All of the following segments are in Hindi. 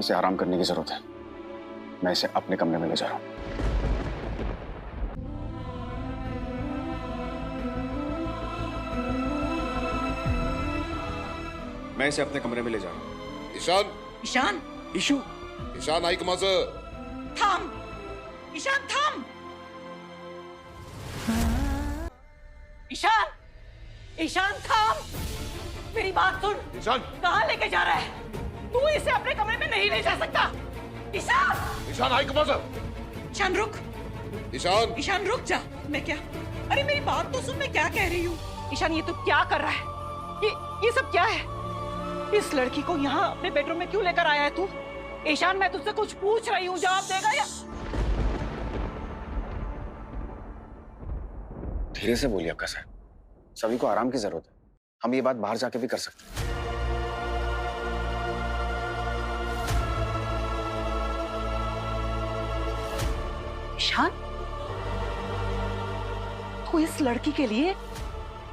इसे आराम करने की जरूरत है। मैं इसे अपने कमरे में ले जा रहा हूं। मैं इसे अपने कमरे में ले जा रहा हूं। ईशान, ईशान, ईशू, ईशान ऐक माझं. थांब. ईशान थांब. ईशान, ईशान थांब. मेरी बात सुन. ईशान, कहाँ लेके जा रहा है? तू इसे अपने कमरे में नहीं ले जा सकता. ईशान, ईशान ऐक माझं. ईशान रुक. ईशान, ईशान रुक जा. मैं क्या? अरे मेरी बात तो सुन, मैं क्या कह रही हूँ. ईशान ये तू क्या कर रहा है? ये सब क्या है? इस लड़की को यहाँ अपने बेडरूम में क्यों लेकर आया है तू? ईशान मैं तुझसे कुछ पूछ रही हूँ, जवाब देगा या? धीरे से बोलिए अक्का साहब, सभी को आराम की जरूरत है। हम ये बात बाहर जाके भी कर सकते हैं। ईशान, तू इस लड़की के लिए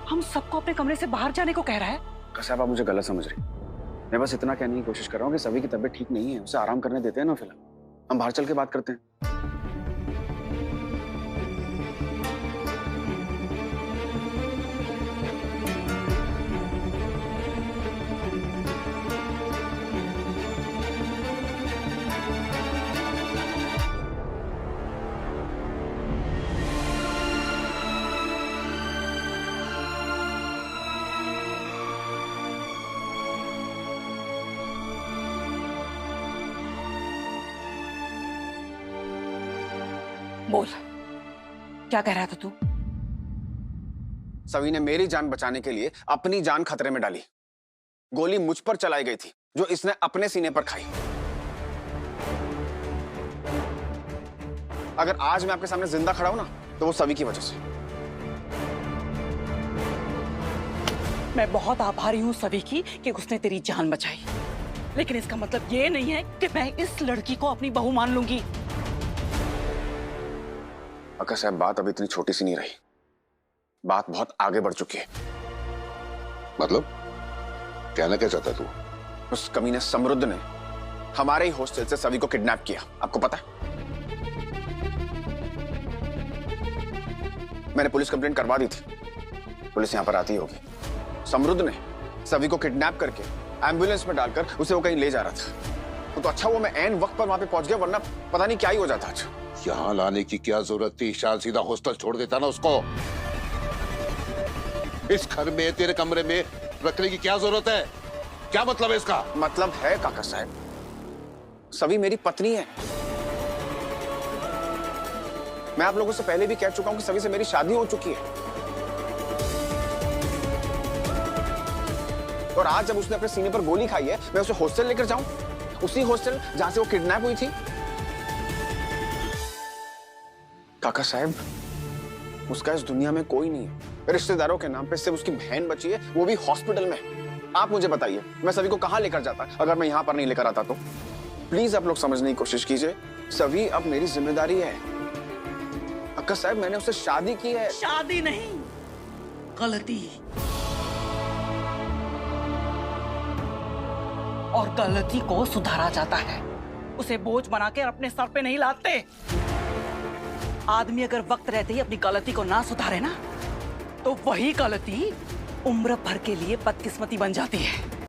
हम सबको अपने कमरे से बाहर जाने को कह रहा है? अक्का साहब आप मुझे गलत समझ रही। मैं बस इतना कहने की कोशिश कर रहा हूँ कि सभी की तबीयत ठीक नहीं है, उसे आराम करने देते हैं ना फिलहाल। हम बाहर चल के बात करते हैं। बोल, क्या कह रहा था तू? सभी ने मेरी जान बचाने के लिए अपनी जान खतरे में डाली। गोली मुझ पर चलाई गई थी, जो इसने अपने सीने पर खाई। अगर आज मैं आपके सामने जिंदा खड़ा हूं ना, तो वो सभी की वजह से। मैं बहुत आभारी हूँ सभी की कि उसने तेरी जान बचाई, लेकिन इसका मतलब ये नहीं है कि मैं इस लड़की को अपनी बहू मान लूंगी। अक्का साहब बात अब इतनी छोटी सी नहीं रही, बात बहुत आगे बढ़ चुकी है। मतलब कहना क्या चाहता तू? उस कमीने समृद्ध ने हमारे ही हॉस्टल से सभी को किडनैप किया, आपको पता है? मैंने पुलिस कंप्लेंट करवा दी थी, पुलिस यहां पर आती होगी। समृद्ध ने सभी को किडनैप करके एम्बुलेंस में डालकर उसे वो कहीं ले जा रहा था। तो अच्छा वो मैं ऐन वक्त पर वहां पे पहुंच गया, वरना पता नहीं क्या ही हो जाता आज। यहाँ लाने की क्या जरूरत थी? ईशान सीधा हॉस्टल छोड़ देता ना उसको। इस घर में तेरे कमरे में रखने की क्या जरूरत है? क्या मतलब है इसका? मतलब है काका साहब, सभी मेरी पत्नी है। मैं आप लोगों से पहले भी कह चुका हूं कि सभी से मेरी शादी हो चुकी है। और आज जब उसने अपने सीने पर गोली खाई है, मैं उसे हॉस्टल लेकर जाऊं, उसी हॉस्टल जहां से वो किडनैप हुई थी। काका साहब, उसका इस दुनिया में कोई नहीं है। रिश्तेदारों के नाम पे सिर्फ उसकी बहन बची है, वो भी हॉस्पिटल में। आप मुझे बताइए, मैं सभी को कहां लेकर जाता अगर मैं यहां पर नहीं लेकर आता तो? प्लीज आप लोग समझने की कोशिश कीजिए, सभी अब मेरी जिम्मेदारी है। अक्का साहब मैंने उससे शादी की है। शादी नहीं, गलती। और गलती को सुधारा जाता है, उसे बोझ बनाकर अपने सर पे नहीं लाते। आदमी अगर वक्त रहते ही अपनी गलती को ना सुधारे ना, तो वही गलती उम्र भर के लिए बदकिस्मती बन जाती है।